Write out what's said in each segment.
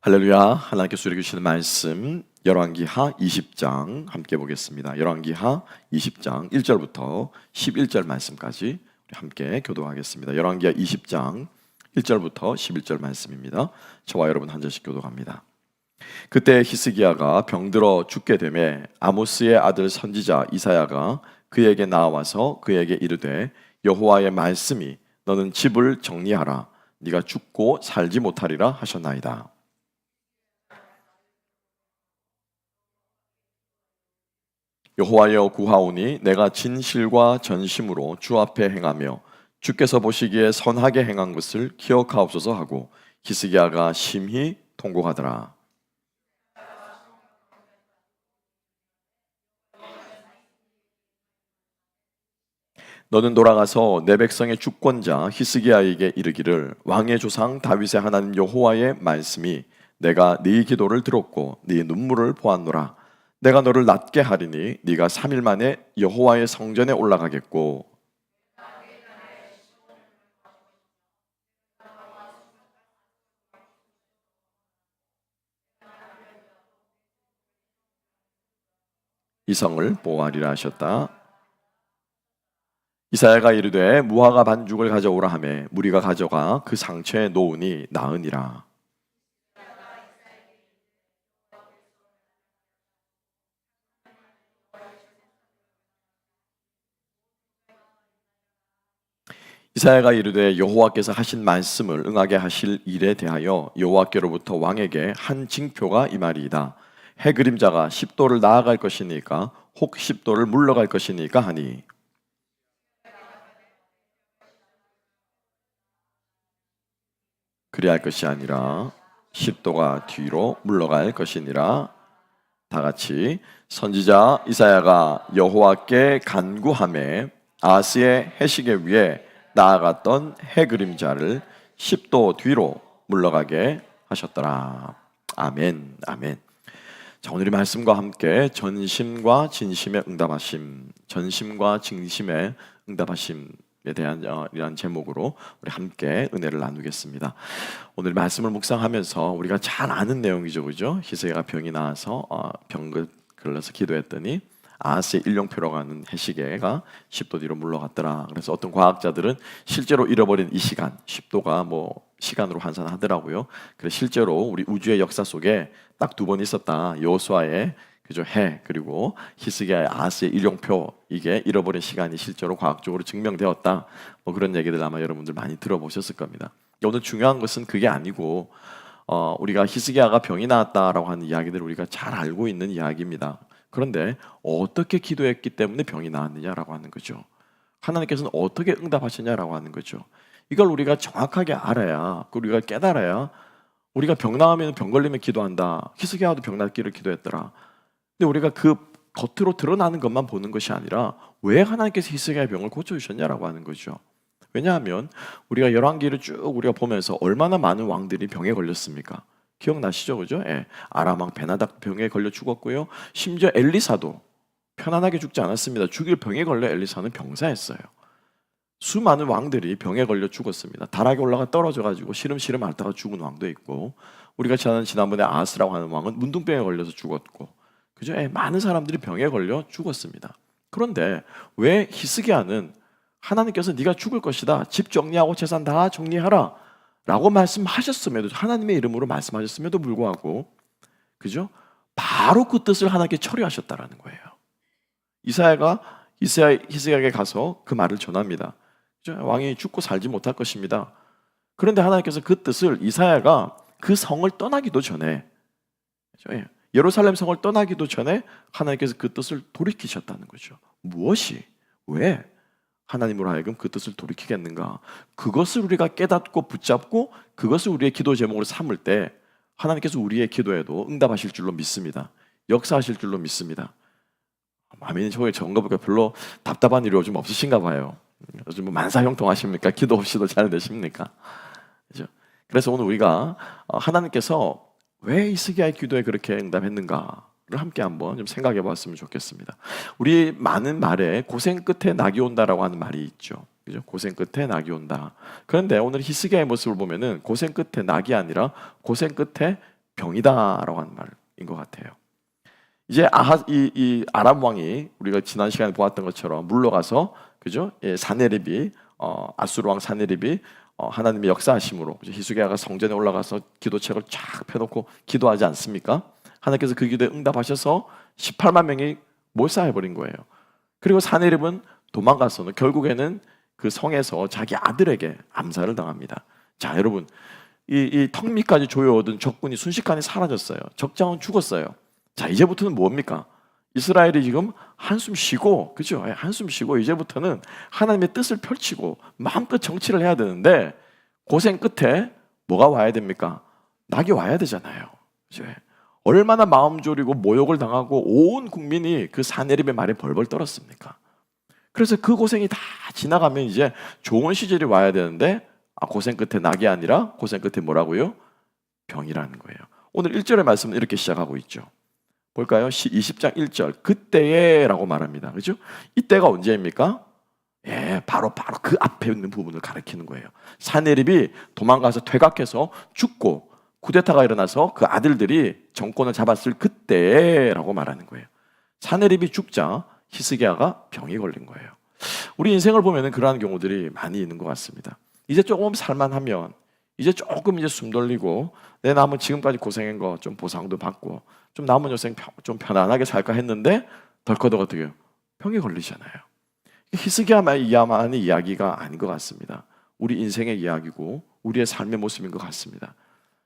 할렐루야. 하나님께서 우리에게 주시는 말씀 열왕기하 20장 함께 보겠습니다. 열왕기하 20장 1절부터 11절 말씀까지 우리 함께 교독하겠습니다. 열왕기하 20장 1절부터 11절 말씀입니다. 저와 여러분 한 절씩 교독합니다. 그때 히스기야가 병들어 죽게 되매 아모스의 아들 선지자 이사야가 그에게 나와서 그에게 이르되 여호와의 말씀이 너는 집을 정리하라 네가 죽고 살지 못하리라 하셨나이다. 여호와여 구하오니 내가 진실과 전심으로 주 앞에 행하며 주께서 보시기에 선하게 행한 것을 기억하옵소서 하고 히스기야가 심히 통곡하더라. 너는 돌아가서 내 백성의 주권자 히스기야에게 이르기를 왕의 조상 다윗의 하나님 여호와의 말씀이 내가 네 기도를 들었고 네 눈물을 보았노라. 내가 너를 낫게 하리니 네가 3일 만에 여호와의 성전에 올라가겠고 이성을 보호하리라 하셨다. 이사야가 이르되 무화과 반죽을 가져오라 하매 무리가 가져가 그 상처에 놓으니 나으니라. 이사야가 이르되 여호와께서 하신 말씀을 응하게 하실 일에 대하여 여호와께로부터 왕에게 한 징표가 이 말이이다. 해 그림자가 10도를 나아갈 것이니까 혹 10도를 물러갈 것이니까 하니 그리할 것이 아니라 10도가 뒤로 물러갈 것이니라. 다 같이 선지자 이사야가 여호와께 간구하매 아하스의 해시계 위에 나아갔던 해 그림자를 10도 뒤로 물러가게 하셨더라. 아멘, 아멘. 자, 오늘의 말씀과 함께 전심과 진심의 응답하심, 전심과 진심의 응답하심에 대한 이러한 제목으로 우리 함께 은혜를 나누겠습니다. 오늘 말씀을 묵상하면서 우리가 잘 아는 내용이죠, 그죠? 히스기야가 병이 나와서 병을 걸려서 기도했더니 아하스의 일령표라고 하는 해시계가 10도 뒤로 물러갔더라. 그래서 어떤 과학자들은 실제로 잃어버린 이 시간, 10도가 뭐 시간으로 환산하더라고요. 그래서 실제로 우리 우주의 역사 속에 딱 두 번 있었다. 여호수아의 그죠 해 그리고 히스기야의 아하스의 일령표 이게 잃어버린 시간이 실제로 과학적으로 증명되었다. 뭐 그런 얘기들 아마 여러분들 많이 들어보셨을 겁니다. 오늘 중요한 것은 그게 아니고 우리가 히스기야가 병이 나왔다라고 하는 이야기들을 우리가 잘 알고 있는 이야기입니다. 그런데 어떻게 기도했기 때문에 병이 나왔느냐라고 하는 거죠. 하나님께서는 어떻게 응답하셨냐라고 하는 거죠. 이걸 우리가 정확하게 알아야, 우리가 깨달아야 우리가 병 나으면 병 걸리면 기도한다. 히스기야도 병 낫기를 기도했더라. 근데 우리가 그 겉으로 드러나는 것만 보는 것이 아니라 왜 하나님께서 히스기야의 병을 고쳐주셨냐라고 하는 거죠. 왜냐하면 우리가 열왕기를 쭉 우리가 보면서 얼마나 많은 왕들이 병에 걸렸습니까? 기억나시죠? 그죠? 예. 아람 왕 베나닥 병에 걸려 죽었고요. 심지어 엘리사도 편안하게 죽지 않았습니다. 죽일 병에 걸려 엘리사는 병사했어요. 수많은 왕들이 병에 걸려 죽었습니다. 다락에 올라가 떨어져가지고 시름시름 앓다가 죽은 왕도 있고 우리가 지난번에 아하스라고 하는 왕은 문둥병에 걸려서 죽었고 그죠? 예. 많은 사람들이 병에 걸려 죽었습니다. 그런데 왜 히스기야는 하나님께서 네가 죽을 것이다. 집 정리하고 재산 다 정리하라. 라고 말씀하셨음에도 하나님의 이름으로 말씀하셨음에도 불구하고 그죠? 바로 그 뜻을 하나님께 처리하셨다라는 거예요. 히스기야에게 가서 그 말을 전합니다. 그죠? 왕이 죽고 살지 못할 것입니다. 그런데 하나님께서 그 뜻을 이사야가 그 성을 떠나기도 전에 그죠? 예루살렘 성을 떠나기도 전에 하나님께서 그 뜻을 돌이키셨다는 거죠. 무엇이? 왜? 하나님으로 하여금 그 뜻을 돌이키겠는가? 그것을 우리가 깨닫고 붙잡고 그것을 우리의 기도 제목으로 삼을 때 하나님께서 우리의 기도에도 응답하실 줄로 믿습니다. 역사하실 줄로 믿습니다. 아멘. 저게 적은 거 보니까 별로 답답한 일이 요즘 없으신가 봐요. 요즘 뭐 만사형통하십니까? 기도 없이도 잘 되십니까? 그죠? 그래서 오늘 우리가 하나님께서 왜 히스기야의 기도에 그렇게 응답했는가? 함께 한번 좀 생각해 봤으면 좋겠습니다. 우리 많은 말에 고생 끝에 낙이 온다라고 하는 말이 있죠. 그죠? 고생 끝에 낙이 온다. 그런데 오늘 히스기야의 모습을 보면은 고생 끝에 낙이 아니라 고생 끝에 병이다라고 하는 말인 것 같아요. 이제 이 아람 왕이 우리가 지난 시간에 보았던 것처럼 물러가서 그죠? 예, 사네립이 아수르 왕 사네립이 하나님의 역사하심으로 히스기야가 성전에 올라가서 기도책을 쫙 펴놓고 기도하지 않습니까? 하나님께서 그 기도에 응답하셔서 18만 명이 몰살해버린 거예요. 그리고 사네립은 도망가서는 결국에는 그 성에서 자기 아들에게 암살을 당합니다. 자, 여러분, 이 턱밑까지 조여오던 적군이 순식간에 사라졌어요. 적장은 죽었어요. 자, 이제부터는 뭡니까? 이스라엘이 지금 한숨 쉬고, 그죠? 한숨 쉬고 이제부터는 하나님의 뜻을 펼치고 마음껏 정치를 해야 되는데 고생 끝에 뭐가 와야 됩니까? 낙이 와야 되잖아요. 그죠? 얼마나 마음 졸이고 모욕을 당하고 온 국민이 그 사내립의 말에 벌벌 떨었습니까? 그래서 그 고생이 다 지나가면 이제 좋은 시절이 와야 되는데 고생 끝에 낙이 아니라 고생 끝에 뭐라고요? 병이라는 거예요. 오늘 1절의 말씀은 이렇게 시작하고 있죠. 볼까요? 20장 1절 그때에 라고 말합니다. 그렇죠? 이때가 언제입니까? 예, 바로 그 앞에 있는 부분을 가리키는 거예요. 사네립이 도망가서 퇴각해서 죽고 쿠데타가 일어나서 그 아들들이 정권을 잡았을 그때라고 말하는 거예요. 사네립이 죽자 히스기야가 병이 걸린 거예요. 우리 인생을 보면은 그러한 경우들이 많이 있는 것 같습니다. 이제 조금 살만하면 이제 조금 이제 숨 돌리고 내 남은 지금까지 고생한 거 좀 보상도 받고 좀 남은 여생 좀 편안하게 살까 했는데 덜커덕 어떻게 해요? 병이 걸리잖아요. 히스기야만의 이야기가 아닌 것 같습니다. 우리 인생의 이야기고 우리의 삶의 모습인 것 같습니다.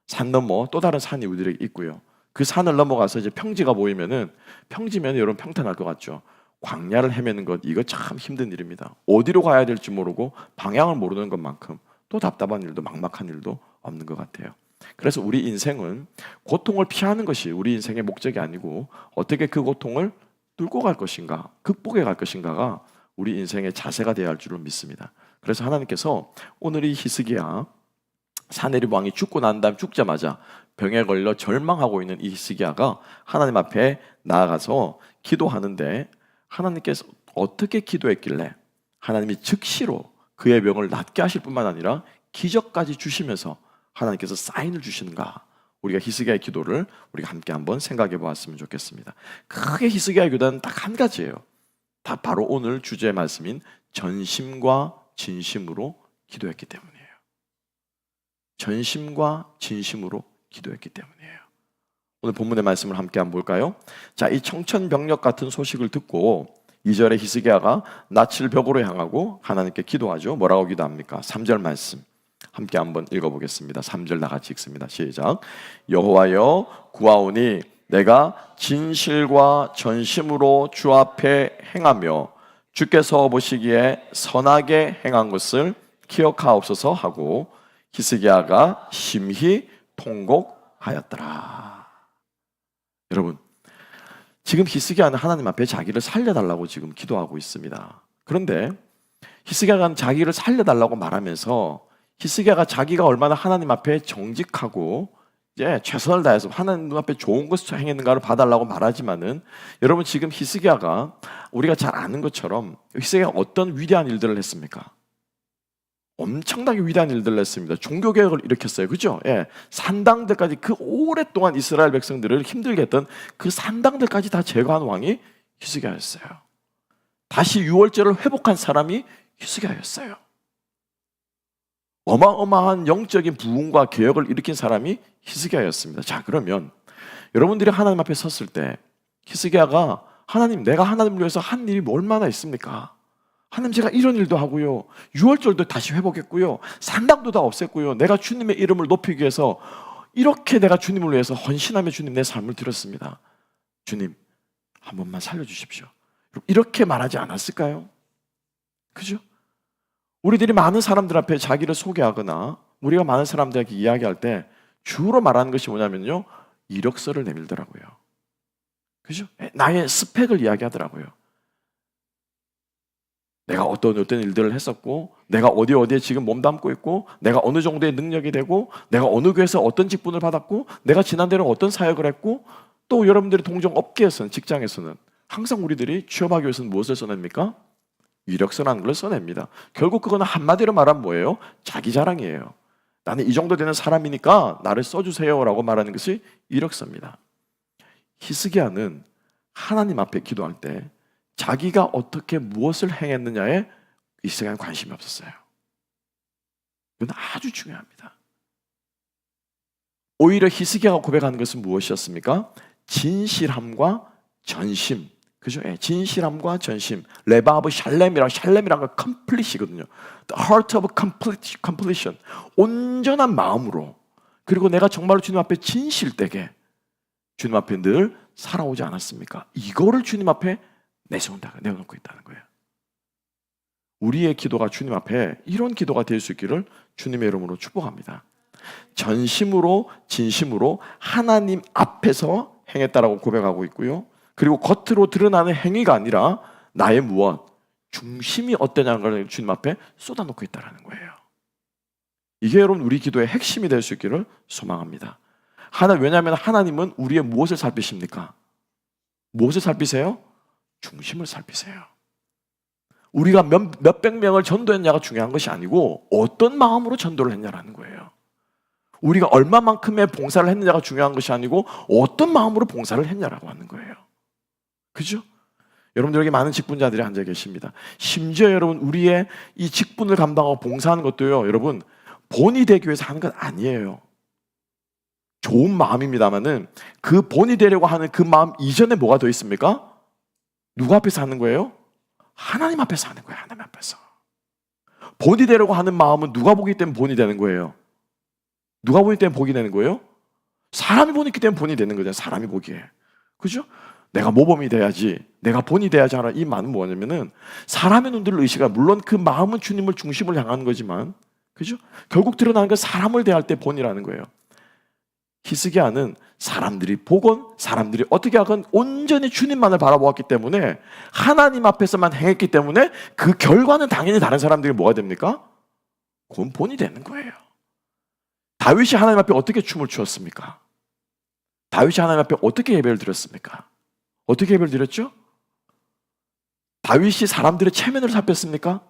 산 넘어 또 다른 산이 우리에게 있고요. 그 산을 넘어가서 이제 평지가 보이면은 평지면 여러분 평탄할 것 같죠. 광야를 헤매는 것 이거 참 힘든 일입니다. 어디로 가야 될지 모르고 방향을 모르는 것만큼 또 답답한 일도 막막한 일도 없는 것 같아요. 그래서 우리 인생은 고통을 피하는 것이 우리 인생의 목적이 아니고 어떻게 그 고통을 뚫고 갈 것인가, 극복해 갈 것인가가 우리 인생의 자세가 되어야 할 줄로 믿습니다. 그래서 하나님께서 오늘 이 히스기야 사네립 왕이 죽고 난 다음 죽자마자 병에 걸려 절망하고 있는 이 히스기야가 하나님 앞에 나아가서 기도하는데 하나님께서 어떻게 기도했길래 하나님이 즉시로 그의 병을 낫게 하실 뿐만 아니라 기적까지 주시면서 하나님께서 사인을 주시는가? 우리가 히스기야의 기도를 우리가 함께 한번 생각해 보았으면 좋겠습니다. 크게 히스기야의 기도는 딱 한 가지예요. 다 바로 오늘 주제의 말씀인 전심과 진심으로 기도했기 때문이에요. 전심과 진심으로 기도했기 때문이에요. 오늘 본문의 말씀을 함께 한번 볼까요? 자, 이 청천벽력 같은 소식을 듣고 2절에 히스기야가 낯을 벽으로 향하고 하나님께 기도하죠. 뭐라고 기도합니까? 3절 말씀 함께 한번 읽어보겠습니다. 3절 다 같이 읽습니다. 시작. 여호와여 구하오니 내가 진실과 전심으로 주 앞에 행하며 주께서 보시기에 선하게 행한 것을 기억하옵소서 하고 히스기야가 심히 통곡하였더라. 여러분, 지금 히스기야는 하나님 앞에 자기를 살려달라고 지금 기도하고 있습니다. 그런데 히스기야가 자기를 살려달라고 말하면서 히스기야가 자기가 얼마나 하나님 앞에 정직하고 이제 최선을 다해서 하나님 눈앞에 좋은 것을 행했는가를 봐달라고 말하지만은 여러분 지금 히스기야가 우리가 잘 아는 것처럼 히스기야가 어떤 위대한 일들을 했습니까? 엄청나게 위대한 일들을 했습니다. 종교개혁을 일으켰어요. 그죠? 예. 산당들까지 그 오랫동안 이스라엘 백성들을 힘들게 했던 그 산당들까지 다 제거한 왕이 히스기야였어요. 다시 유월절을 회복한 사람이 히스기야였어요. 어마어마한 영적인 부흥과 개혁을 일으킨 사람이 히스기야였습니다. 자, 그러면 여러분들이 하나님 앞에 섰을 때 히스기야가 하나님, 내가 하나님을 위해서 한 일이 얼마나 있습니까? 하나님, 제가 이런 일도 하고요. 유월절도 다시 회복했고요. 산당도 다 없앴고요. 내가 주님의 이름을 높이기 위해서 이렇게 내가 주님을 위해서 헌신하며 주님 내 삶을 드렸습니다. 주님, 한 번만 살려주십시오. 이렇게 말하지 않았을까요? 그죠? 우리들이 많은 사람들 앞에 자기를 소개하거나 우리가 많은 사람들에게 이야기할 때 주로 말하는 것이 뭐냐면요, 이력서를 내밀더라고요. 그죠? 나의 스펙을 이야기하더라고요. 내가 어떤 일들을 했었고, 내가 어디에 지금 몸담고 있고, 내가 어느 정도의 능력이 되고, 내가 어느 교회에서 어떤 직분을 받았고, 내가 지난대로 어떤 사역을 했고, 또 여러분들이 동종 업계에서는, 직장에서는 항상 우리들이 취업하기 위해서는 무엇을 써냅니까? 이력서라는 걸 써냅니다. 결국 그거는 한마디로 말하면 뭐예요? 자기 자랑이에요. 나는 이 정도 되는 사람이니까 나를 써주세요라고 말하는 것이 이력서입니다. 히스기야는 하나님 앞에 기도할 때 자기가 어떻게 무엇을 행했느냐에 히스기야는 관심이 없었어요. 이건 아주 중요합니다. 오히려 히스기야가 고백하는 것은 무엇이었습니까? 진실함과 전심. 그죠? 진실함과 전심. 레바브 샬렘이란 거 complete이거든요. The heart of completion. 온전한 마음으로. 그리고 내가 정말로 주님 앞에 진실되게 주님 앞에 늘 살아오지 않았습니까? 이거를 주님 앞에 내놓고 있다는 거예요. 우리의 기도가 주님 앞에 이런 기도가 될 수 있기를 주님의 이름으로 축복합니다. 전심으로 진심으로 하나님 앞에서 행했다라고 고백하고 있고요. 그리고 겉으로 드러나는 행위가 아니라 나의 무엇, 중심이 어떠냐는 걸 주님 앞에 쏟아놓고 있다는 거예요. 이게 여러분 우리 기도의 핵심이 될 수 있기를 소망합니다. 왜냐하면 하나님은 우리의 무엇을 살피십니까? 무엇을 살피세요? 중심을 살피세요. 우리가 몇백 명을 전도했냐가 중요한 것이 아니고 어떤 마음으로 전도를 했냐라는 거예요. 우리가 얼마만큼의 봉사를 했느냐가 중요한 것이 아니고 어떤 마음으로 봉사를 했냐라고 하는 거예요. 그죠? 여러분들에게 많은 직분자들이 앉아 계십니다. 심지어 여러분 우리의 이 직분을 감당하고 봉사하는 것도요, 여러분 본이 되기 위해서 하는 건 아니에요. 좋은 마음입니다만은 그 본이 되려고 하는 그 마음 이전에 뭐가 더 있습니까? 누구 앞에서 하는 거예요? 하나님 앞에서 하는 거예요. 하나님 앞에서. 본이 되려고 하는 마음은 누가 보기 때문에 본이 되는 거예요? 누가 보기 때문에 복이 되는 거예요? 사람이 보기 때문에 본이 되는 거잖아요. 사람이 보기에. 그죠? 내가 모범이 돼야지, 내가 본이 돼야지 하는 이 말은 뭐냐면은 사람의 눈들을 의식하, 물론 그 마음은 주님을 중심을 향하는 거지만, 그죠? 결국 드러나는 건 사람을 대할 때 본이라는 거예요. 히스기야는 사람들이 보건 사람들이 어떻게 하건 온전히 주님만을 바라보았기 때문에 하나님 앞에서만 행했기 때문에 그 결과는 당연히 다른 사람들이 뭐가 됩니까? 그건 본이 되는 거예요. 다윗이 하나님 앞에 어떻게 춤을 추었습니까? 다윗이 하나님 앞에 어떻게 예배를 드렸습니까? 어떻게 예배를 드렸죠? 다윗이 사람들의 체면을 살폈습니까?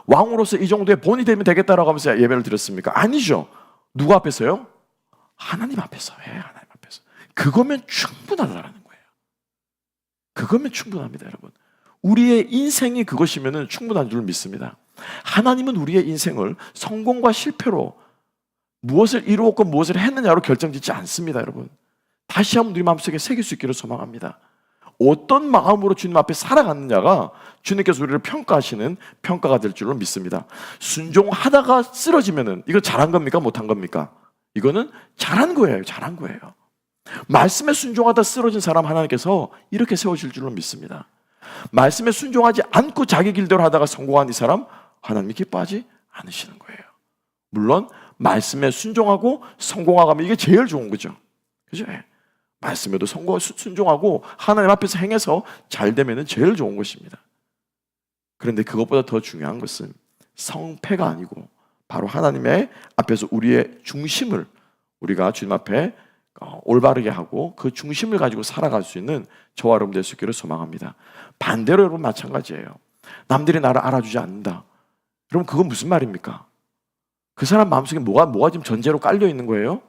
왕으로서 이 정도의 본이 되면 되겠다라고 하면서 예배를 드렸습니까? 아니죠. 누구 앞에서요? 하나님 앞에서. 하나님 앞에서. 그거면 충분하다라는 거예요. 그거면 충분합니다, 여러분. 우리의 인생이 그것이면 충분한 줄 믿습니다. 하나님은 우리의 인생을 성공과 실패로 무엇을 이루었고 무엇을 했느냐로 결정짓지 않습니다, 여러분. 다시 한번 우리 마음속에 새길 수 있기를 소망합니다. 어떤 마음으로 주님 앞에 살아갔느냐가 주님께서 우리를 평가하시는 평가가 될 줄로 믿습니다. 순종하다가 쓰러지면은 이거 잘한 겁니까? 못한 겁니까? 이거는 잘한 거예요. 잘한 거예요. 말씀에 순종하다 쓰러진 사람 하나님께서 이렇게 세우실 줄로 믿습니다. 말씀에 순종하지 않고 자기 길대로 하다가 성공한 이 사람 하나님이 기뻐하지 않으시는 거예요. 물론 말씀에 순종하고 성공하면 이게 제일 좋은 거죠. 그죠? 말씀에도 순종하고 하나님 앞에서 행해서 잘 되면 제일 좋은 것입니다. 그런데 그것보다 더 중요한 것은 성패가 아니고 바로 하나님의 앞에서 우리의 중심을 우리가 주님 앞에 올바르게 하고 그 중심을 가지고 살아갈 수 있는 저와 여러분 될 수 있기를 소망합니다. 반대로 여러분 마찬가지예요. 남들이 나를 알아주지 않는다. 여러분 그건 무슨 말입니까? 그 사람 마음속에 뭐가 지금 전제로 깔려 있는 거예요?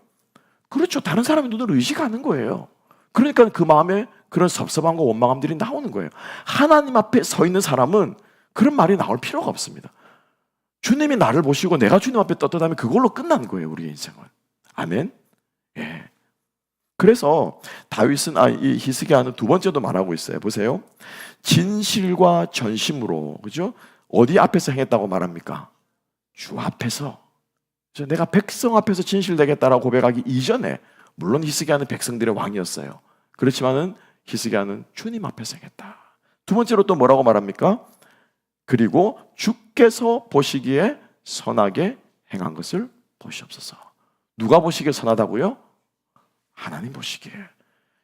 그렇죠. 다른 사람의 눈을 의식하는 거예요. 그러니까 그 마음에 그런 섭섭함과 원망함들이 나오는 거예요. 하나님 앞에 서 있는 사람은 그런 말이 나올 필요가 없습니다. 주님이 나를 보시고 내가 주님 앞에 떳떳하면 그걸로 끝난 거예요, 우리의 인생은. 아멘. 예. 그래서 다윗은 이 히스기야는 두 번째도 말하고 있어요. 보세요. 진실과 전심으로, 그죠? 어디 앞에서 행했다고 말합니까? 주 앞에서. 내가 백성 앞에서 진실되겠다라고 고백하기 이전에, 물론 히스기야는 백성들의 왕이었어요. 그렇지만은 히스기야는 주님 앞에서 행했다. 두 번째로 또 뭐라고 말합니까? 그리고 주께서 보시기에 선하게 행한 것을 보시옵소서. 누가 보시기에 선하다고요? 하나님 보시기에.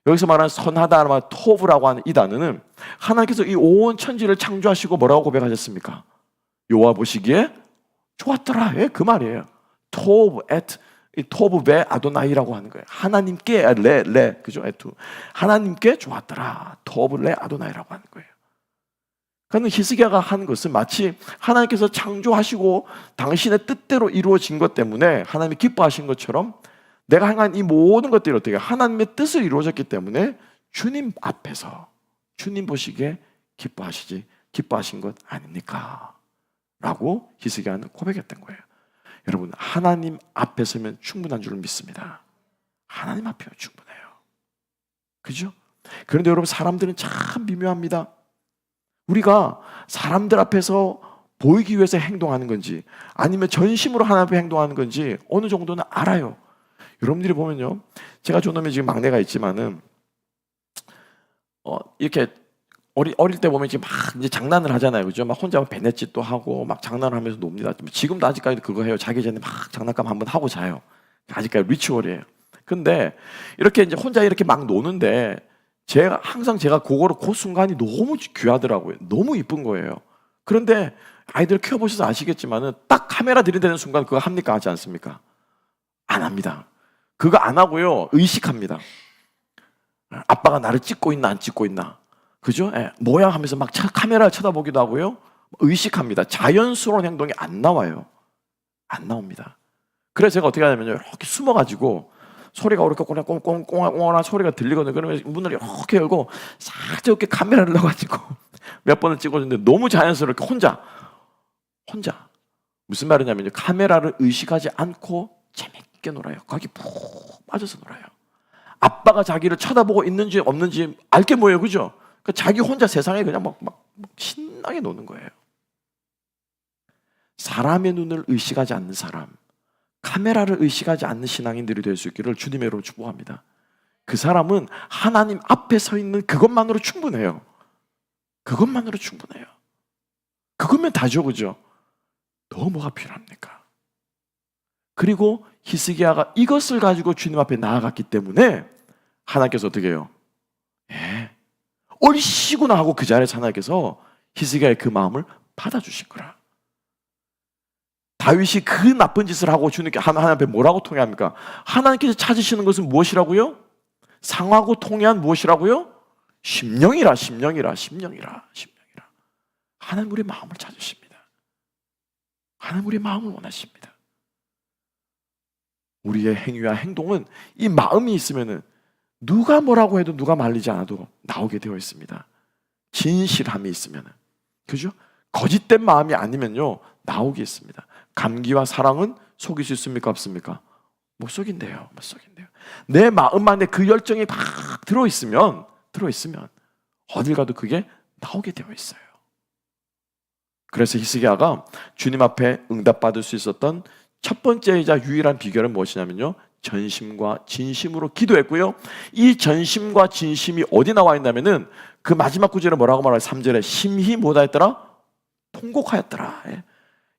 여기서 말하는 선하다, 토브라고 하는 이 단어는 하나님께서 이 온 천지를 창조하시고 뭐라고 고백하셨습니까? 여호와 보시기에 좋았더라. 예, 그 말이에요. 토브 베 아도나이라고 하는 거예요. 하나님께 그죠? 하나님께 좋았더라. 토브 레 아도나이라고 하는 거예요. 그는 히스기야가 한 것은 마치 하나님께서 창조하시고 당신의 뜻대로 이루어진 것 때문에 하나님이 기뻐하신 것처럼 내가 행한 이 모든 것들이 어떻게 하나님의 뜻을 이루어졌기 때문에 주님 앞에서 주님 보시기에 기뻐하신 것 아닙니까? 라고 히스기야는 고백했던 거예요. 여러분, 하나님 앞에 서면 충분한 줄 믿습니다. 하나님 앞이면 충분해요. 그죠? 그런데 여러분, 사람들은 참 미묘합니다. 우리가 사람들 앞에서 보이기 위해서 행동하는 건지 아니면 전심으로 하나님 앞에 행동하는 건지 어느 정도는 알아요. 여러분들이 보면요, 제가 저놈이 지금 막내가 있지만은 이렇게 어릴 때 보면 지금 막 이제 장난을 하잖아요, 그죠? 막 혼자 배냇짓도 하고 막 장난을 하면서 놉니다. 지금도 아직까지 그거 해요. 자기 전에 막 장난감 한번 하고 자요. 아직까지 리추얼이에요. 근데 이렇게 이제 혼자 이렇게 막 노는데 제가 그거를 그 순간이 너무 귀하더라고요. 너무 이쁜 거예요. 그런데 아이들 키워보셔서 아시겠지만은 딱 카메라 들이대는 순간 그거 합니까? 하지 않습니까? 안 합니다. 그거 안 하고요, 의식합니다. 아빠가 나를 찍고 있나 안 찍고 있나, 그죠? 뭐야 하면서 막 카메라를 쳐다보기도 하고요, 의식합니다. 자연스러운 행동이 안 나와요. 안 나옵니다. 그래서 제가 어떻게 하냐면요, 이렇게 숨어가지고 소리가 이렇게 꽁꽁꽁꽁한 소리가 들리거든요. 그러면 문을 이렇게 열고 살짝 이렇게 카메라를 넣어가지고 몇 번을 찍어줬는데 너무 자연스럽게 혼자 무슨 말이냐면요, 카메라를 의식하지 않고 재밌게 놀아요. 거기 푹 빠져서 놀아요. 아빠가 자기를 쳐다보고 있는지 없는지 알게 뭐예요, 그죠? 그러니까 자기 혼자 세상에 그냥 막 신나게 노는 거예요. 사람의 눈을 의식하지 않는 사람, 카메라를 의식하지 않는 신앙인들이 될 수 있기를 주님의 이름으로 축복합니다. 그 사람은 하나님 앞에 서 있는 그것만으로 충분해요. 그것만으로 충분해요. 그거면 다죠, 그죠? 더 뭐가 필요합니까? 그리고 히스기야가 이것을 가지고 주님 앞에 나아갔기 때문에 하나님께서 어떻게 해요? 얼씨구나 하고 그 자리에서 하나님께서 히스기야의 그 마음을 받아주신 거라. 다윗이 그 나쁜 짓을 하고 주님께 하나님 앞에 뭐라고 통회합니까? 하나님께서 찾으시는 것은 무엇이라고요? 상하고 통회한 무엇이라고요? 심령이라. 하나님 우리의 마음을 찾으십니다. 하나님 우리의 마음을 원하십니다. 우리의 행위와 행동은 이 마음이 있으면은 누가 뭐라고 해도 누가 말리지 않아도 나오게 되어 있습니다. 진실함이 있으면은, 그죠? 거짓된 마음이 아니면요, 나오게 있습니다. 감기와 사랑은 속일 수 있습니까? 없습니까? 못 속인대요. 내 마음 안에 그 열정이 막 들어있으면 어딜 가도 그게 나오게 되어 있어요. 그래서 히스기야가 주님 앞에 응답받을 수 있었던 첫 번째이자 유일한 비결은 무엇이냐면요, 전심과 진심으로 기도했고요. 이 전심과 진심이 어디 나와 있냐면은 그 마지막 구절에 뭐라고 말해요? 3절에 심히 뭐다 했더라? 통곡하였더라.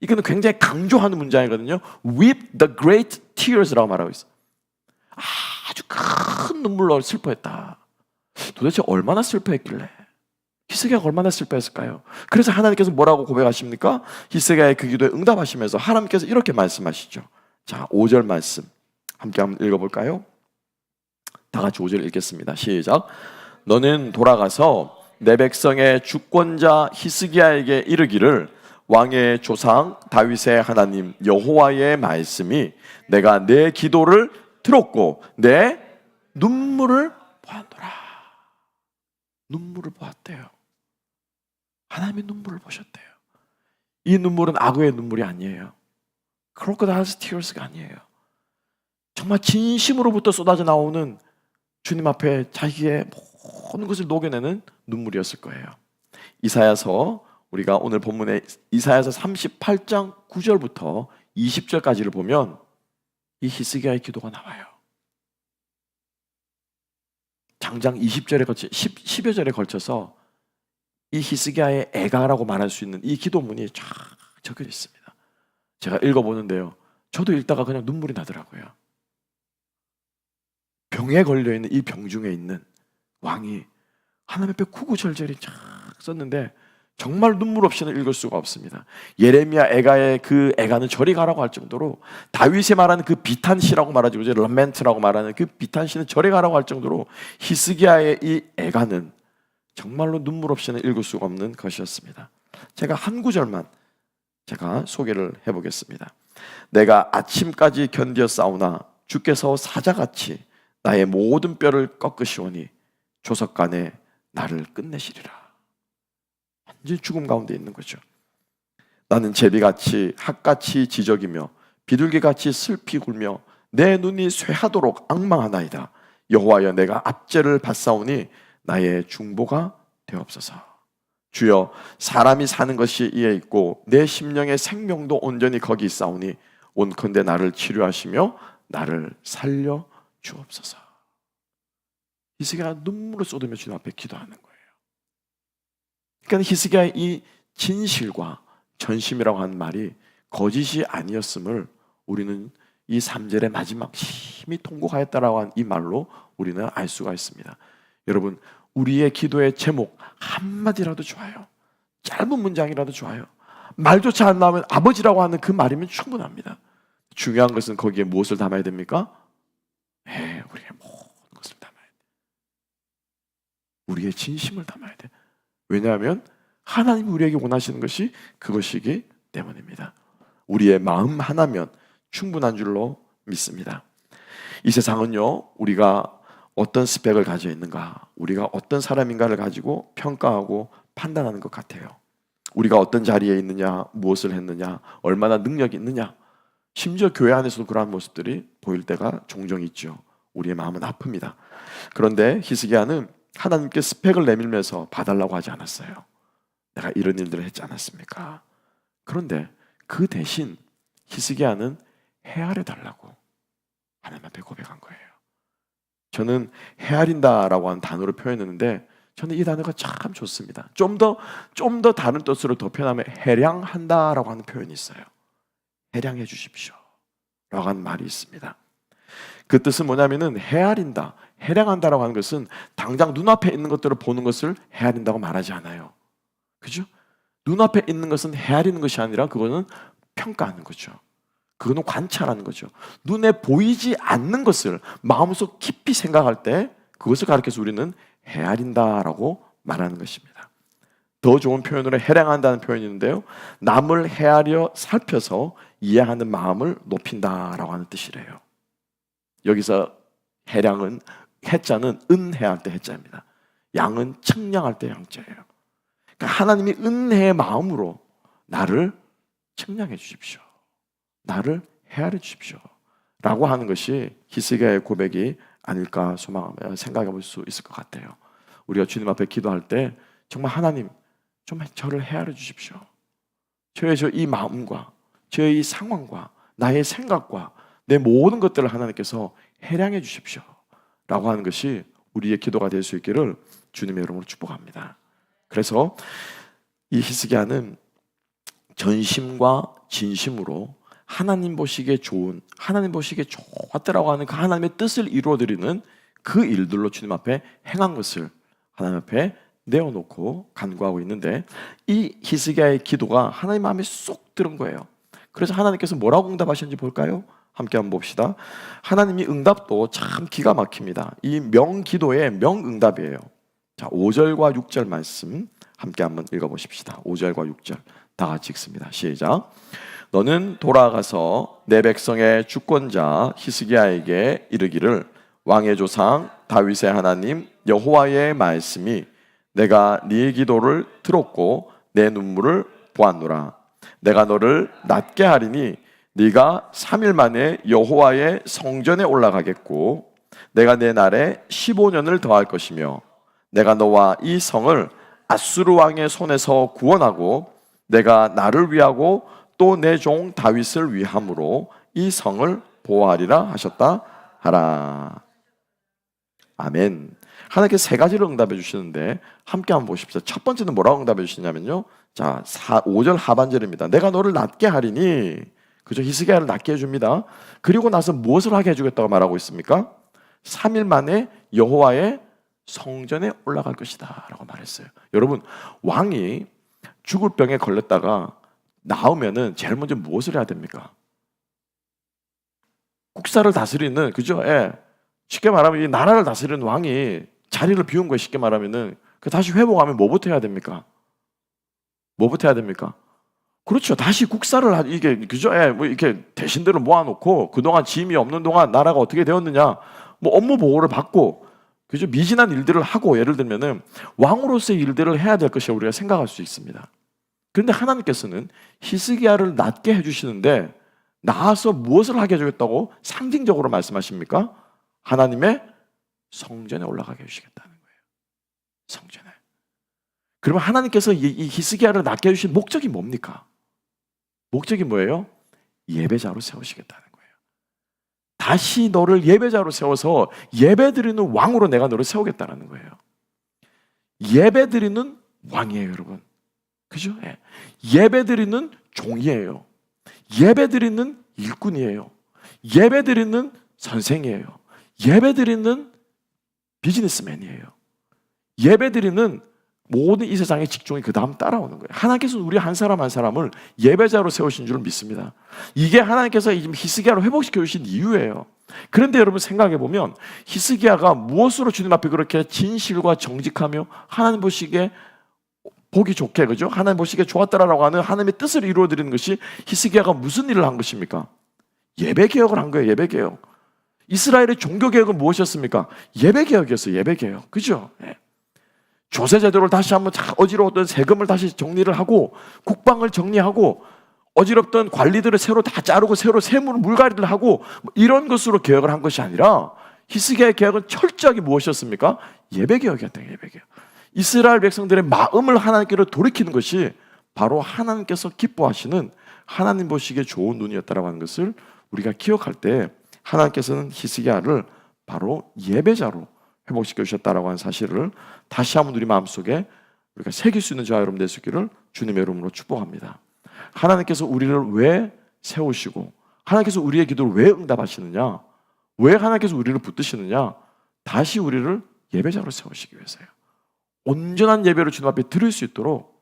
이거는 굉장히 강조하는 문장이거든요. Weep the great tears라고 말하고 있어요. 아주 큰 눈물로 슬퍼했다. 도대체 얼마나 슬퍼했길래? 히스기야가 얼마나 슬퍼했을까요? 그래서 하나님께서 뭐라고 고백하십니까? 히스기야의 그 기도에 응답하시면서 하나님께서 이렇게 말씀하시죠. 자, 5절 말씀 함께 한번 읽어볼까요? 다 같이 5절 읽겠습니다. 시작. 너는 돌아가서 내 백성의 주권자 히스기야에게 이르기를 왕의 조상 다윗의 하나님 여호와의 말씀이 내가 내 기도를 들었고 내 눈물을 보았노라. 눈물을 보았대요. 하나님의 눈물을 보셨대요. 이 눈물은 악어의 눈물이 아니에요. 크로커다일스 티어스가 아니에요. 정말 진심으로부터 쏟아져 나오는 주님 앞에 자기의 모든 것을 녹여내는 눈물이었을 거예요. 이사야서, 우리가 오늘 본문에 이사야서 38장 9절부터 20절까지를 보면 이 히스기야의 기도가 나와요. 장장 20절에 걸쳐 10여 절에 걸쳐서 이 히스기야의 애가라고 말할 수 있는 이 기도문이 쫙 적혀 있습니다. 제가 읽어보는데요, 저도 읽다가 그냥 눈물이 나더라고요. 병에 걸려있는 이 병중에 있는 왕이 하나님 앞에 구구절절히 쫙 썼는데 정말 눈물 없이는 읽을 수가 없습니다. 예레미야 애가의 그 애가는 저리 가라고 할 정도로, 다윗이 말하는 그 비탄시라고 말하죠, 러멘트라고 말하는 그 비탄시는 저리 가라고 할 정도로 히스기야의 이 애가는 정말로 눈물 없이는 읽을 수가 없는 것이었습니다. 제가 한 구절만 제가 소개를 해보겠습니다. 내가 아침까지 견디어 싸우나 주께서 사자같이 나의 모든 뼈를 꺾으시오니 조석간에 나를 끝내시리라. 완전히 죽음 가운데 있는 거죠. 나는 제비같이 핫같이 지저귀며 비둘기같이 슬피 굴며 내 눈이 쇠하도록 앙망하나이다. 여호와여, 내가 압제를 받사오니 나의 중보가 되옵소서. 주여, 사람이 사는 것이 이에 있고 내 심령의 생명도 온전히 거기 있사오니 온컨대 나를 치료하시며 나를 살려 주옵소서. 히스기야가 눈물을 쏟으며 주님 앞에 기도하는 거예요. 그러니까 히스기야의 이 진실과 전심이라고 하는 말이 거짓이 아니었음을 우리는 이 3절의 마지막 심히 통곡하였다라고 한 이 말로 우리는 알 수가 있습니다. 여러분, 우리의 기도의 제목 한마디라도 좋아요. 짧은 문장이라도 좋아요. 말조차 안 나오면 아버지라고 하는 그 말이면 충분합니다. 중요한 것은 거기에 무엇을 담아야 됩니까? 우리의 모든 것을 담아야 돼. 우리의 진심을 담아야 돼. 왜냐하면 하나님이 우리에게 원하시는 것이 그것이기 때문입니다. 우리의 마음 하나면 충분한 줄로 믿습니다. 이 세상은요, 우리가 어떤 스펙을 가지고 있는가, 우리가 어떤 사람인가를 가지고 평가하고 판단하는 것 같아요. 우리가 어떤 자리에 있느냐, 무엇을 했느냐, 얼마나 능력이 있느냐, 심지어 교회 안에서도 그러한 모습들이 보일 때가 종종 있죠. 우리의 마음은 아픕니다. 그런데 히스기야는 하나님께 스펙을 내밀면서 봐달라고 하지 않았어요. 내가 이런 일들을 했지 않았습니까? 그런데 그 대신 히스기야는 헤아려 달라고 하나님 앞에 고백한 거예요. 저는 헤아린다라고 하는 단어로 표현했는데 저는 이 단어가 참 좋습니다. 좀 더 다른 뜻으로 더 표현하면 해량한다라고 하는 표현이 있어요. 해량해 주십시오 라고 하는 말이 있습니다. 그 뜻은 뭐냐면은 헤아린다, 해량한다라고 하는 것은 당장 눈앞에 있는 것들을 보는 것을 헤아린다고 말하지 않아요. 그죠? 눈앞에 있는 것은 헤아리는 것이 아니라 그거는 평가하는 거죠. 그거는 관찰하는 거죠. 눈에 보이지 않는 것을 마음속 깊이 생각할 때 그것을 가리켜서 우리는 헤아린다라고 말하는 것입니다. 더 좋은 표현으로 해량한다는 표현이 있는데요, 남을 헤아려 살펴서 이해하는 마음을 높인다라고 하는 뜻이래요. 여기서 해량은, 해자는 은혜할 때 해자입니다. 양은 측량할 때 양자예요. 그러니까 하나님이 은혜의 마음으로 나를 측량해 주십시오, 나를 헤아려 주십시오 라고 하는 것이 히스기야의 고백이 아닐까 생각해 볼 수 있을 것 같아요. 우리가 주님 앞에 기도할 때 정말 하나님, 좀 저를 헤아려 주십시오. 저의 이 마음과 저의 이 상황과 나의 생각과 내 모든 것들을 하나님께서 해량해 주십시오 라고 하는 것이 우리의 기도가 될 수 있기를 주님의 이름으로 축복합니다. 그래서 이 히스기야는 전심과 진심으로 하나님 보시기에 좋은, 하나님 보시기에 좋았다라고 하는 그 하나님의 뜻을 이루어드리는 그 일들로 주님 앞에 행한 것을 하나님 앞에 내어놓고 간구하고 있는데, 이 히스기야의 기도가 하나님 마음에 쏙 들은 거예요. 그래서 하나님께서 뭐라고 응답하셨는지 볼까요? 함께 한번 봅시다. 하나님이 응답도 참 기가 막힙니다. 이 명기도의 명응답이에요. 자, 5절과 6절 말씀 함께 한번 읽어보십시다. 5절과 6절 다 같이 읽습니다. 시작. 너는 돌아가서 내 백성의 주권자 히스기야에게 이르기를, 왕의 조상 다윗의 하나님 여호와의 말씀이 내가 네 기도를 들었고 내 눈물을 보았노라. 내가 너를 낫게 하리니 네가 3일 만에 여호와의 성전에 올라가겠고 내가 내 날에 15년을 더할 것이며 내가 너와 이 성을 아수르 왕의 손에서 구원하고 내가 나를 위하고 또 내 종 다윗을 위함으로 이 성을 보호하리라 하셨다 하라. 아멘. 하나님께서 세 가지로 응답해 주시는데 함께 한번 보십시오. 첫 번째는 뭐라고 응답해 주시냐면요, 자, 5절 하반절입니다. 내가 너를 낫게 하리니, 그죠? 히스기야를 낫게 해줍니다. 그리고 나서 무엇을 하게 해주겠다고 말하고 있습니까? 3일 만에 여호와의 성전에 올라갈 것이다 라고 말했어요. 여러분, 왕이 죽을 병에 걸렸다가 나오면은 제일 먼저 무엇을 해야 됩니까? 국사를 다스리는, 그죠? 예. 쉽게 말하면 이 나라를 다스리는 왕이 자리를 비운 거예요. 쉽게 말하면은. 다시 회복하면 뭐부터 해야 됩니까? 뭐부터 해야 됩니까? 그렇죠. 다시 국사를 이게 그죠? 예, 뭐 이렇게 대신들을 모아놓고 그동안 짐이 없는 동안 나라가 어떻게 되었느냐, 뭐 업무 보고를 받고 그죠? 미진한 일들을 하고, 예를 들면은 왕으로서의 일들을 해야 될 것이라고 우리가 생각할 수 있습니다. 그런데 하나님께서는 히스기야를 낫게 해주시는데 나아서 무엇을 하게 해주겠다고 상징적으로 말씀하십니까? 하나님의 성전에 올라가게 해주시겠다는 거예요. 성전에. 그러면 하나님께서 이 히스기야를 낫게 해주신 목적이 뭡니까? 목적이 뭐예요? 예배자로 세우시겠다는 거예요. 다시 너를 예배자로 세워서 예배드리는 왕으로 내가 너를 세우겠다는 거예요. 예배드리는 왕이에요, 여러분. 그죠? 예. 예배드리는 종이에요. 예배드리는 일꾼이에요. 예배드리는 선생이에요. 예배드리는 비즈니스맨이에요. 예배드리는 모든 이 세상의 직종이 그 다음 따라오는 거예요. 하나님께서 우리 한 사람 한 사람을 예배자로 세우신 줄 믿습니다. 이게 하나님께서 지금 히스기야를 회복시켜 주신 이유예요. 그런데 여러분 생각해 보면 히스기야가 무엇으로 주님 앞에 그렇게 진실과 정직하며 하나님 보시기에 보기 좋게, 그죠? 하나님 보시기에 좋았다라고 하는 하나님의 뜻을 이루어 드리는 것이 히스기야가 무슨 일을 한 것입니까? 예배 개혁을 한 거예요. 예배 개혁. 이스라엘의 종교 개혁은 무엇이었습니까? 예배 개혁이었어요. 예배 개혁. 그죠? 네. 조세 제도를 다시 한번 어지러웠던 세금을 다시 정리를 하고 국방을 정리하고 어지럽던 관리들을 새로 다 자르고 새로 세무 물갈이를 하고 이런 것으로 개혁을 한 것이 아니라 히스기야의 개혁은 철저하게 무엇이었습니까? 예배 개혁이었다. 예배 개혁. 이스라엘 백성들의 마음을 하나님께로 돌이키는 것이 바로 하나님께서 기뻐하시는 하나님 보시기에 좋은 눈이었다라고 하는 것을 우리가 기억할 때 하나님께서는 히스기야를 바로 예배자로 회복시켜 주셨다라고 하는 사실을 다시 한번 우리 마음속에 우리가 새길 수 있는 저와 여러분 될 수 있기를 주님의 이름으로 축복합니다. 하나님께서 우리를 왜 세우시고 하나님께서 우리의 기도를 왜 응답하시느냐, 왜 하나님께서 우리를 붙드시느냐, 다시 우리를 예배자로 세우시기 위해서요. 온전한 예배를 주님 앞에 드릴 수 있도록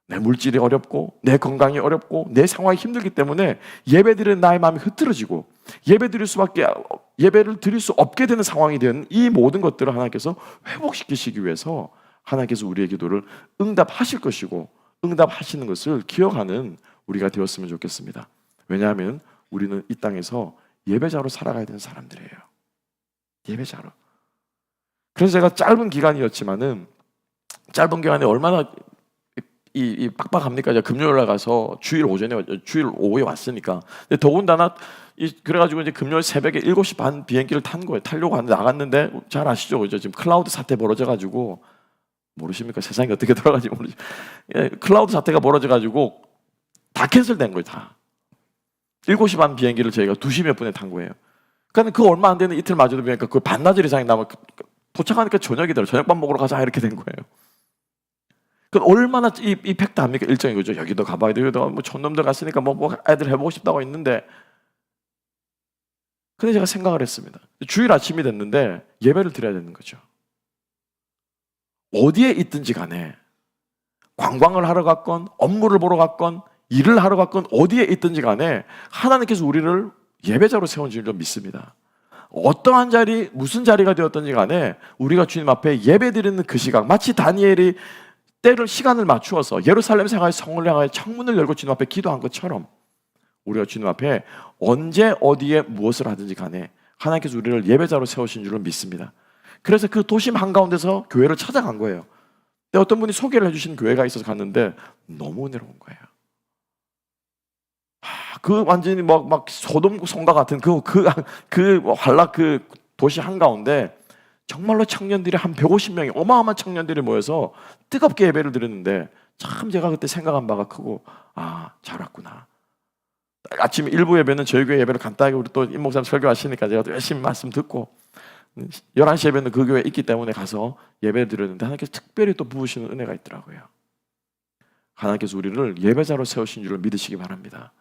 내 물질이 어렵고 내 건강이 어렵고 내 상황이 힘들기 때문에 예배드리는 나의 마음이 흐트러지고 예배를 드릴 수 없게 되는 상황이 된 이 모든 것들을 하나님께서 회복시키시기 위해서 하나님께서 우리의 기도를 응답하실 것이고 응답하시는 것을 기억하는 우리가 되었으면 좋겠습니다. 왜냐하면 우리는 이 땅에서 예배자로 살아가야 되는 사람들이에요. 예배자로. 그래서 제가 짧은 기간이었지만은 짧은 기간에 얼마나 이 빡빡합니까? 이제 금요일 날 가서 주일 오후에 왔으니까. 근데 더군다나 그래가지고 이제 금요일 새벽에 7시 반 비행기를 탄 거예요. 타려고 하는데 나갔는데 잘 아시죠? 그죠? 지금 클라우드 사태 벌어져가지고 모르십니까? 세상이 어떻게 돌아가는지 모르죠. 예, 클라우드 사태가 벌어져가지고 다 캔슬된 거예요. 다. 7시 반 비행기를 저희가 2시 몇 분에 탄 거예요. 그러니까 그 얼마 안 되는 이틀 마저도 보니까 그 반나절 이상이 남아 도착하니까 저녁이더라고요. 저녁밥 먹으러 가자 이렇게 된 거예요. 그 얼마나 이 팩트 합니까? 일정이 그죠? 여기도 가봐야 돼. 여기도 뭐 촌놈들 갔으니까 뭐 애들 해보고 싶다고 했는데, 근데 제가 생각을 했습니다. 주일 아침이 됐는데 예배를 드려야 되는 거죠. 어디에 있든지 간에 관광을 하러 갔건 업무를 보러 갔건 일을 하러 갔건 어디에 있든지 간에 하나님께서 우리를 예배자로 세운 줄 믿습니다. 어떠한 자리, 무슨 자리가 되었든지 간에 우리가 주님 앞에 예배드리는 그 시각, 마치 다니엘이 시간을 맞추어서 예루살렘 향하여 성을 향하여 창문을 열고 주님 앞에 기도한 것처럼 우리가 주님 앞에 언제 어디에 무엇을 하든지 간에 하나님께서 우리를 예배자로 세우신 줄로 믿습니다. 그래서 그 도심 한가운데서 교회를 찾아간 거예요. 근데 어떤 분이 소개를 해주신 교회가 있어서 갔는데 너무 은혜로운 거예요. 그 완전히 막 소돔 성과 같은 그 한락 그 도시 한가운데 정말로 청년들이 한 150명이 어마어마한 청년들이 모여서 뜨겁게 예배를 드렸는데 참 제가 그때 생각한 바가 크고 잘 왔구나. 아침 일부 예배는 저희 교회 예배를 간단하게 우리 또 임 목사님 설교하시니까 제가 또 열심히 말씀 듣고 11시 예배는 그 교회에 있기 때문에 가서 예배를 드렸는데 하나님께서 특별히 또 부으시는 은혜가 있더라고요. 하나님께서 우리를 예배자로 세우신 줄을 믿으시기 바랍니다.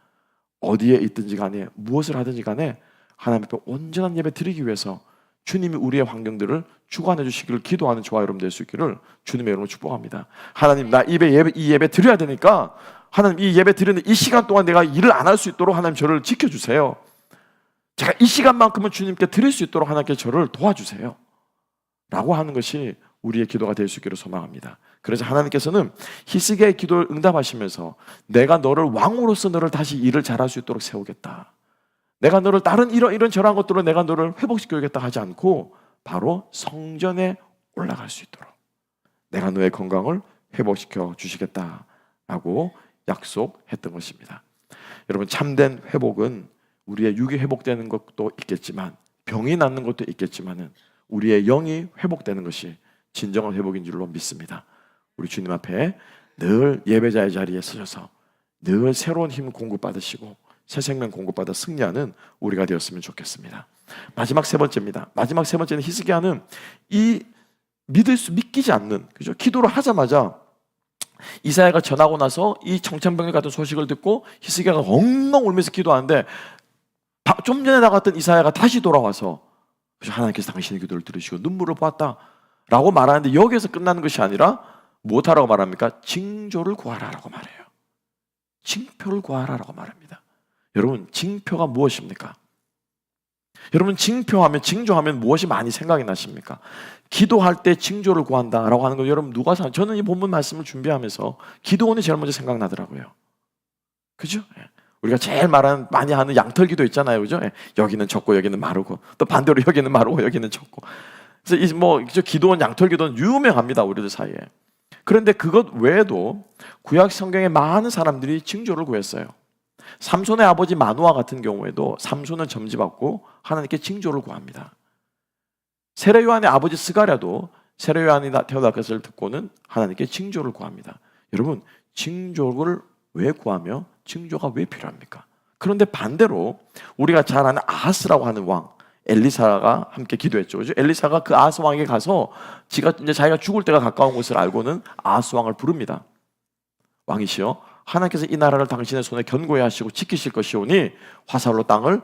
어디에 있든지 간에 무엇을 하든지 간에 하나님 앞에 온전한 예배 드리기 위해서 주님이 우리의 환경들을 주관해 주시기를 기도하는 저와 여러분 될 수 있기를 주님의 이름으로 축복합니다. 하나님 나 이 예배 드려야 되니까 하나님 이 예배 드리는 이 시간 동안 내가 일을 안 할 수 있도록 하나님 저를 지켜주세요. 제가 이 시간만큼은 주님께 드릴 수 있도록 하나님께 저를 도와주세요 라고 하는 것이 우리의 기도가 될 수 있기를 소망합니다. 그래서 하나님께서는 히스기야의 기도를 응답하시면서 내가 너를 왕으로서 너를 다시 일을 잘할 수 있도록 세우겠다, 내가 너를 다른 이런 저런 것들로 내가 너를 회복시켜주겠다 하지 않고 바로 성전에 올라갈 수 있도록 내가 너의 건강을 회복시켜 주시겠다라고 약속했던 것입니다. 여러분, 참된 회복은 우리의 육이 회복되는 것도 있겠지만 병이 낫는 것도 있겠지만은 우리의 영이 회복되는 것이 진정한 회복인 줄로 믿습니다. 우리 주님 앞에 늘 예배자의 자리에 서셔서 늘 새로운 힘 공급받으시고 새 생명 공급받아 승리하는 우리가 되었으면 좋겠습니다. 마지막 세 번째입니다. 마지막 세 번째는 히스기야는 이 믿기지 않는, 그죠? 기도를 하자마자 이사야가 전하고 나서 이 청천벽력 같은 소식을 듣고 히스기야가 엉엉 울면서 기도하는데 좀 전에 나갔던 이사야가 다시 돌아와서 하나님께서 당신의 기도를 들으시고 눈물을 보았다라고 말하는데 여기에서 끝나는 것이 아니라 무엇하라고 말합니까? 징조를 구하라라고 말해요. 징표를 구하라라고 말합니다. 여러분, 징표가 무엇입니까? 여러분, 징조하면 무엇이 많이 생각이 나십니까? 기도할 때 징조를 구한다라고 하는 거 여러분 저는 이 본문 말씀을 준비하면서 기도원이 제일 먼저 생각나더라고요. 그죠? 우리가 제일 많이 하는 양털기도 있잖아요, 그죠? 여기는 적고 여기는 마르고 또 반대로 여기는 마르고 여기는 적고. 그래서 기도원, 양털기도는 유명합니다, 우리들 사이에. 그런데 그것 외에도 구약 성경에 많은 사람들이 징조를 구했어요. 삼손의 아버지 마노아 같은 경우에도 삼손은 점지받고 하나님께 징조를 구합니다. 세례 요한의 아버지 스가랴도 세례 요한이 태어날 것을 듣고는 하나님께 징조를 구합니다. 여러분, 징조를 왜 구하며 징조가 왜 필요합니까? 그런데 반대로 우리가 잘 아는 아하스라고 하는 왕, 엘리사가 함께 기도했죠, 그죠? 엘리사가 그 아하스 왕에게 가서 자기가 죽을 때가 가까운 것을 알고는 아하스 왕을 부릅니다. 왕이시여, 하나님께서 이 나라를 당신의 손에 견고히 하시고 지키실 것이오니 화살로 땅을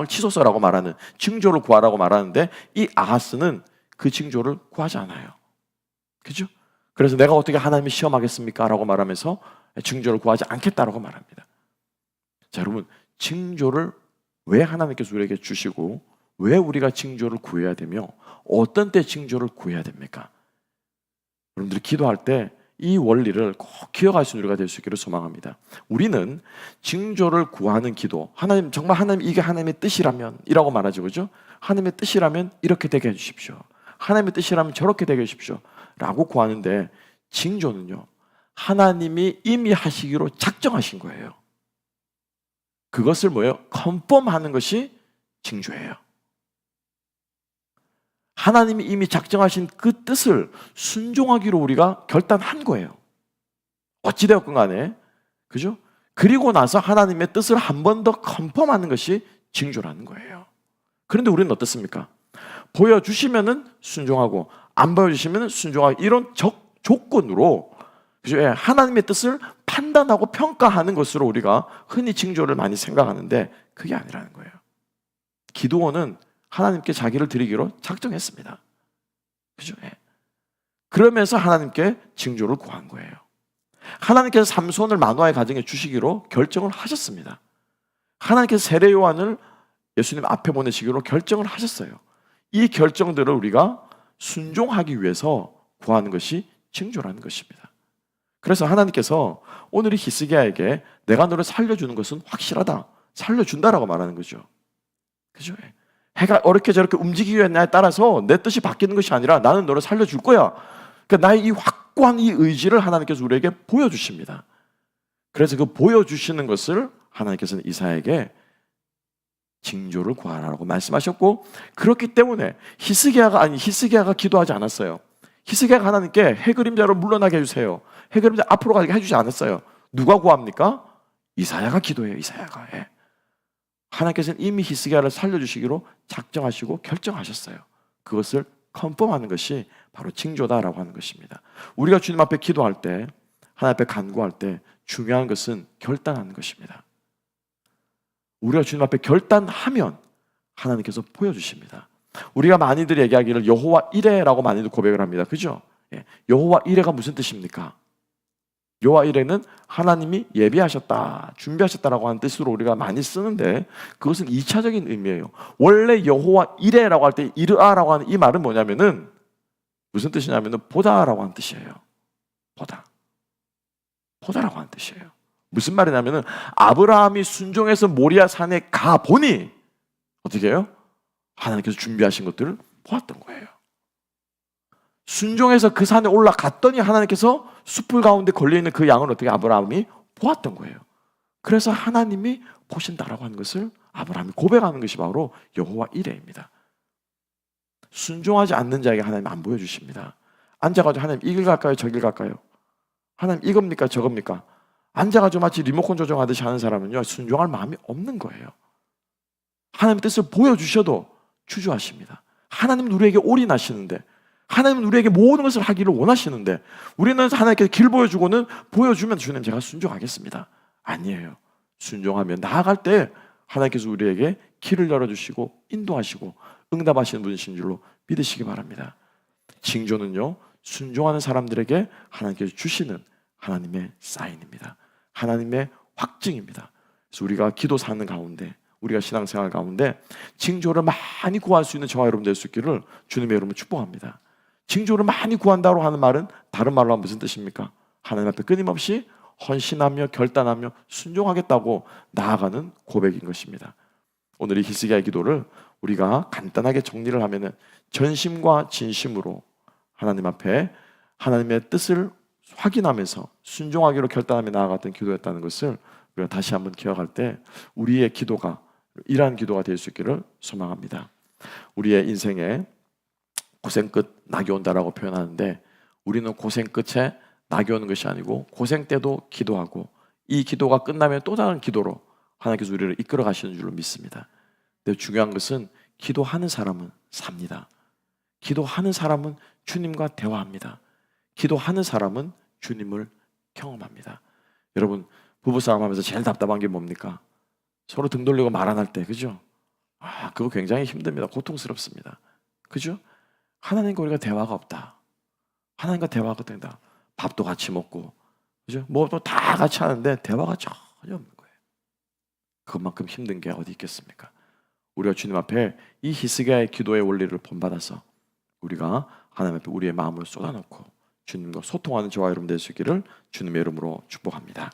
치소서라고 말하는 징조를 구하라고 말하는데 이 아하스는 그 징조를 구하지 않아요. 그죠? 그래서 내가 어떻게 하나님을 시험하겠습니까? 라고 말하면서 징조를 구하지 않겠다라고 말합니다. 자, 여러분, 징조를 왜 하나님께서 우리에게 주시고 왜 우리가 징조를 구해야 되며 어떤 때 징조를 구해야 됩니까? 여러분들이 기도할 때 이 원리를 꼭 기억할 수 있는 우리가 될 수 있기를 소망합니다. 우리는 징조를 구하는 기도, 정말 하나님 이게 하나님의 뜻이라면 이라고 말하죠, 그죠? 하나님의 뜻이라면 이렇게 되게 해주십시오, 하나님의 뜻이라면 저렇게 되게 해주십시오 라고 구하는데, 징조는요 하나님이 이미 하시기로 작정하신 거예요. 그것을 컨펌하는 것이 징조예요. 하나님이 이미 작정하신 그 뜻을 순종하기로 우리가 결단한 거예요. 어찌되었건 간에, 그죠? 그리고 나서 하나님의 뜻을 한 번 더 컨펌하는 것이 징조라는 거예요. 그런데 우리는 어떻습니까? 보여주시면은 순종하고 안 보여주시면은 순종하고 이런 조건으로, 그죠? 하나님의 뜻을 판단하고 평가하는 것으로 우리가 흔히 징조를 많이 생각하는데 그게 아니라는 거예요. 기도원은 하나님께 자기를 드리기로 작정했습니다. 그죠? 그러면서 하나님께 징조를 구한 거예요. 하나님께서 삼손을 마노아의 가정에 주시기로 결정을 하셨습니다. 하나님께서 세례 요한을 예수님 앞에 보내시기로 결정을 하셨어요. 이 결정들을 우리가 순종하기 위해서 구하는 것이 징조라는 것입니다. 그래서 하나님께서 오늘 이 히스기야에게 내가 너를 살려주는 것은 확실하다, 살려준다라고 말하는 거죠. 그죠? 해가 어렵게 저렇게 움직이기 위해 따라서 내 뜻이 바뀌는 것이 아니라 나는 너를 살려줄 거야. 그러니까 나의 이 확고한 이 의지를 하나님께서 우리에게 보여주십니다. 그래서 그 보여주시는 것을 하나님께서는 이사야에게 징조를 구하라고 말씀하셨고, 그렇기 때문에 히스기야가 기도하지 않았어요. 히스기야가 하나님께 해그림자로 물러나게 해주세요, 해그림자 앞으로 가게 해주지 않았어요. 누가 구합니까? 이사야가 기도해요. 이사야가. 하나님께서는 이미 히스기야를 살려주시기로 작정하시고 결정하셨어요. 그것을 컨펌하는 것이 바로 징조다라고 하는 것입니다. 우리가 주님 앞에 기도할 때, 하나님 앞에 간구할 때 중요한 것은 결단하는 것입니다. 우리가 주님 앞에 결단하면 하나님께서 보여주십니다. 우리가 많이들 얘기하기를 여호와 이레라고 많이들 고백을 합니다. 그죠? 여호와 이레가 무슨 뜻입니까? 여호와 이레는 하나님이 예비하셨다, 준비하셨다라고 하는 뜻으로 우리가 많이 쓰는데 그것은 2차적인 의미예요. 원래 여호와 이레라고 할 때 이르아라고 하는 이 말은 뭐냐면은 무슨 뜻이냐면 보다라고 하는 뜻이에요. 보다라고 하는 뜻이에요. 무슨 말이냐면 아브라함이 순종해서 모리아 산에 가 보니 어떻게 해요? 하나님께서 준비하신 것들을 보았던 거예요. 순종해서 그 산에 올라갔더니 하나님께서 숯불 가운데 걸려있는 그 양을 어떻게 아브라함이 보았던 거예요. 그래서 하나님이 보신다라고 하는 것을 아브라함이 고백하는 것이 바로 여호와 이레입니다. 순종하지 않는 자에게 하나님 안 보여주십니다. 앉아가지고 하나님 이 길 갈까요? 저 길 갈까요? 하나님 이겁니까? 저겁니까? 앉아가지고 마치 리모컨 조정하듯이 하는 사람은요, 순종할 마음이 없는 거예요. 하나님의 뜻을 보여주셔도 주저하십니다. 하나님은 우리에게 올인하시는데, 하나님은 우리에게 모든 것을 하기를 원하시는데, 우리는 하나님께서 길 보여주고는 보여주면 주님 제가 순종하겠습니다. 아니에요. 순종하면 나아갈 때 하나님께서 우리에게 길을 열어주시고 인도하시고 응답하시는 분이신 줄로 믿으시기 바랍니다. 징조는요, 순종하는 사람들에게 하나님께서 주시는 하나님의 사인입니다. 하나님의 확증입니다. 그래서 우리가 기도 사는 가운데, 우리가 신앙생활 가운데 징조를 많이 구할 수 있는 저와 여러분 될 수 있기를 주님의 이름으로 축복합니다. 징조를 많이 구한다고 하는 말은 다른 말로 하면 무슨 뜻입니까? 하나님 앞에 끊임없이 헌신하며 결단하며 순종하겠다고 나아가는 고백인 것입니다. 오늘 이 히스기야의 기도를 우리가 간단하게 정리를 하면은 전심과 진심으로 하나님 앞에 하나님의 뜻을 확인하면서 순종하기로 결단하며 나아갔던 기도였다는 것을 우리가 다시 한번 기억할 때 우리의 기도가 이러한 기도가 될 수 있기를 소망합니다. 우리의 인생에 고생 끝 낙이 온다라고 표현하는데, 우리는 고생 끝에 낙이 오는 것이 아니고 고생 때도 기도하고 이 기도가 끝나면 또 다른 기도로 하나님께서 우리를 이끌어 가시는 줄로 믿습니다. 근데 중요한 것은 기도하는 사람은 삽니다. 기도하는 사람은 주님과 대화합니다. 기도하는 사람은 주님을 경험합니다. 여러분, 부부싸움 하면서 제일 답답한 게 뭡니까? 서로 등 돌리고 말 안 할 때, 그죠? 그거 굉장히 힘듭니다. 고통스럽습니다. 그죠? 하나님과 우리가 대화가 없다. 하나님과 대화가 된다. 밥도 같이 먹고, 그죠? 뭐도 다 같이 하는데 대화가 전혀 없는 거예요. 그것만큼 힘든 게 어디 있겠습니까? 우리가 주님 앞에 이 히스기야의 기도의 원리를 본받아서 우리가 하나님 앞에 우리의 마음을 쏟아놓고 주님과 소통하는 저와 여러분 될 수 있기를 주님의 이름으로 축복합니다.